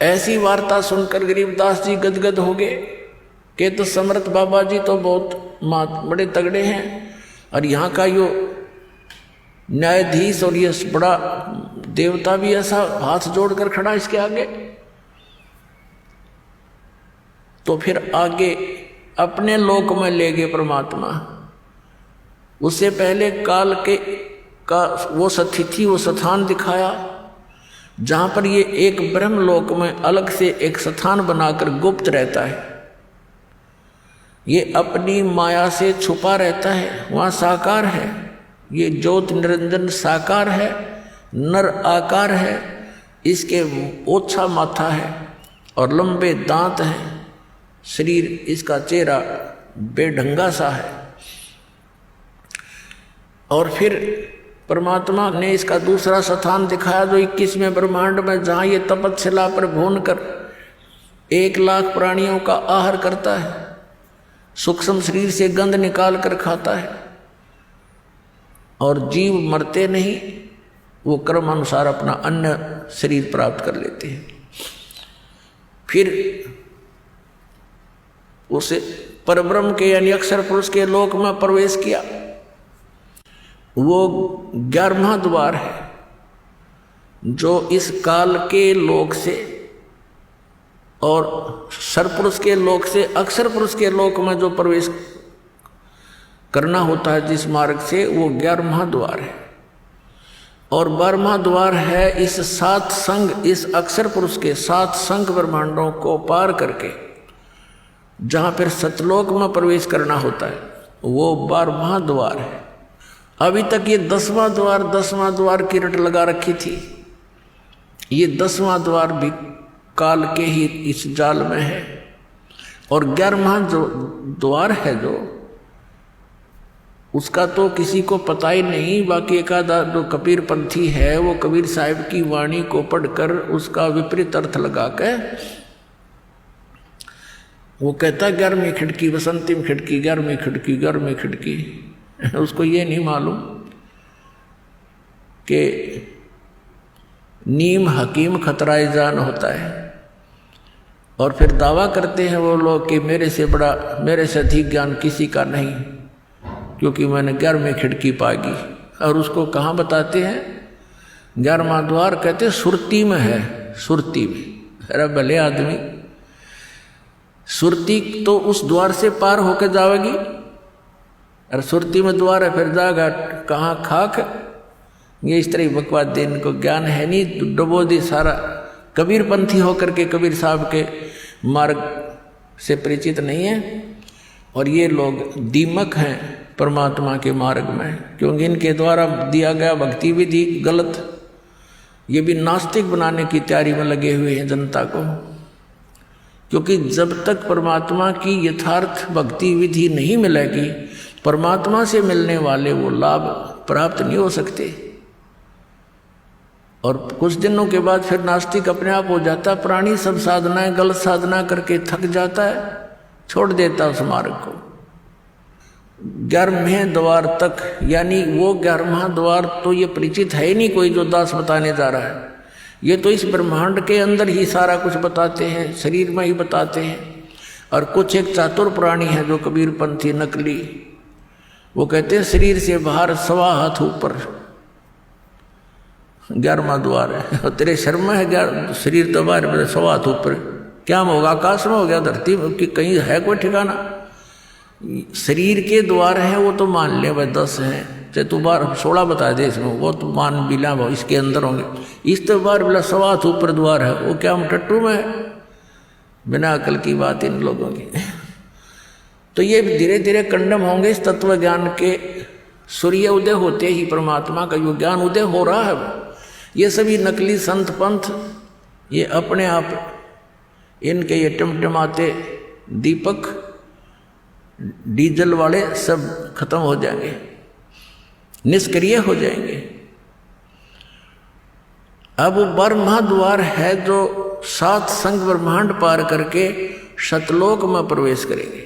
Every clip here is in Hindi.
ऐसी वार्ता सुनकर गरीबदास जी गदगद हो गए कि तो समर्थ बाबा जी तो बहुत बड़े तगड़े हैं, और यहाँ का यो न्यायाधीश और ये बड़ा देवता भी ऐसा हाथ जोड़कर खड़ा इसके आगे। तो फिर आगे अपने लोक में ले गए परमात्मा। उससे पहले काल के का वो सतिथि वो स्थान दिखाया जहाँ पर ये एक ब्रह्मलोक में अलग से एक स्थान बनाकर गुप्त रहता है। ये अपनी माया से छुपा रहता है, वहाँ साकार है। ये ज्योत निरंजन साकार है, नर आकार है, इसके ओछा माथा है और लंबे दांत हैं, शरीर इसका चेहरा बेढंगा सा है। और फिर परमात्मा ने इसका दूसरा स्थान दिखाया जो 21वें ब्रह्मांड में, जहाँ ये तपस्या पर भून कर 1,00,000 प्राणियों का आहार करता है, सूक्ष्म शरीर से गंध निकाल कर खाता है, और जीव मरते नहीं, वो कर्म अनुसार अपना अन्य शरीर प्राप्त कर लेते हैं। फिर उसे परब्रह्म के यानी अक्षर पुरुष के लोक में प्रवेश किया। वो 11वां द्वार है जो इस काल के लोक से और सरपुरुष के लोक से अक्षर पुरुष के लोक में जो प्रवेश करना होता है जिस मार्ग से, वो 11वां द्वार है। और 12वां द्वार है इस 7 संघ, इस अक्षर पुरुष के 7 संघ ब्रह्मांडों को पार करके जहाँ फिर सतलोक में प्रवेश करना होता है, वो 12वां द्वार है। अभी तक ये 10वां द्वार की रट लगा रखी थी। ये 10वां द्वार भी काल के ही इस जाल में है। और 11वां जो द्वार है जो उसका तो किसी को पता ही नहीं। बाकी एक आधा जो कबीर पंथी है वो कबीर साहिब की वाणी को पढ़कर उसका विपरीत अर्थ लगा के वो कहता 11वीं खिड़की, बसंतीम खिड़की, 11वीं खिड़की, 11वीं खिड़की। उसको ये नहीं मालूम कि नीम हकीम खतराए जान होता है। और फिर दावा करते हैं वो लोग कि मेरे से बड़ा, मेरे से अधिक ज्ञान किसी का नहीं, क्योंकि मैंने 11वीं खिड़की पागी। और उसको कहाँ बताते हैं? 11वां द्वार कहते सुरती में है, सुरती में। अरे भले आदमी, सुरती तो उस द्वार से पार होकर जाएगी, और सुरती में द्वार है, फिर जाएगा कहाँ खाक। ये इस तरह बकवास दे, इनको ज्ञान है नहीं, डुबो दी सारा। कबीर पंथी होकर के कबीर साहब के मार्ग से परिचित नहीं है। और ये लोग दीमक हैं परमात्मा के मार्ग में, क्योंकि इनके द्वारा दिया गया भक्ति विधि गलत। ये भी नास्तिक बनाने की तैयारी में लगे हुए हैं जनता को, क्योंकि जब तक परमात्मा की यथार्थ भक्ति विधि नहीं मिलेगी, परमात्मा से मिलने वाले वो लाभ प्राप्त नहीं हो सकते। और कुछ दिनों के बाद फिर नास्तिक अपने आप हो जाता। प्राणी सब साधनाएं गलत साधना करके थक जाता है, छोड़ देता उस मार्ग को। 11वें द्वार तक, यानी वो 11वां द्वार तो ये परिचित है ही नहीं कोई जो दास बताने जा रहा है। ये तो इस ब्रह्मांड के अंदर ही सारा कुछ बताते हैं, शरीर में ही बताते हैं। और कुछ एक चातुर प्राणी है जो कबीर पंथी नकली, वो कहते हैं शरीर से बाहर 1.25 हाथ ऊपर 11वां द्वार है। और तेरे शर्म है शरीर तो बाहर 1.25 हाथ ऊपर, क्या होगा? आकाश में हो गया, धरती में कि कहीं है कोई ठिकाना? शरीर के द्वार हैं वो तो मान ले भाई 10 हैं, चाहे तू 16 बता दे इसमें, वो तो मान बिला इसके अंदर होंगे। इस तो बार 1.25 हाथ ऊपर द्वार है, वो क्या हम टट्टू में है? बिना अकल की बात इन लोगों की। तो ये धीरे धीरे कंडम होंगे इस तत्व ज्ञान के। सूर्य उदय होते ही परमात्मा का जो ज्ञान उदय हो रहा है, ये सभी नकली संत पंथ ये अपने आप इनके ये टमटमाते दीपक डीजल वाले सब खत्म हो जाएंगे, निष्क्रिय हो जाएंगे। अब 12वां द्वार है जो 7 संघ ब्रह्मांड पार करके सतलोक में प्रवेश करेंगे।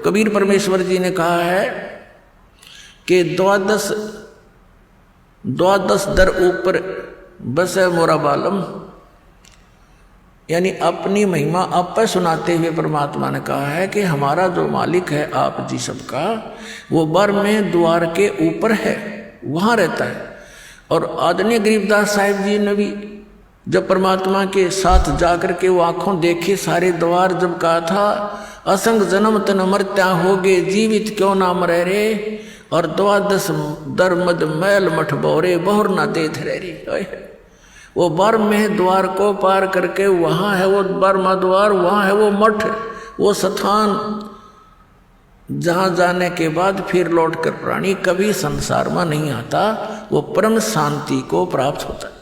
कबीर परमेश्वर जी ने कहा है कि द्वादश दर ऊपर बस है मोरा बालम, यानी अपनी महिमा आप पर सुनाते हुए परमात्मा ने कहा है कि हमारा जो मालिक है आप जी सबका, वो बर में द्वार के ऊपर है, वहाँ रहता है। और आदरणीय गरीबदास साहिब जी ने भी जब परमात्मा के साथ जाकर के वो आंखों देखे सारे द्वार, जब कहा था असंग जन्म तन मरत्या होगे जीवित क्यों ना मरे रे, और द्वादश दर मद मैल मठ बोरे बहुर ना देथ रे रे। वो बर्म में द्वार को पार करके वहाँ है वो बर्मा द्वार, वहाँ है वो मठ, वो स्थान जहाँ जाने के बाद फिर लौटकर प्राणी कभी संसार में नहीं आता, वो परम शांति को प्राप्त होता है।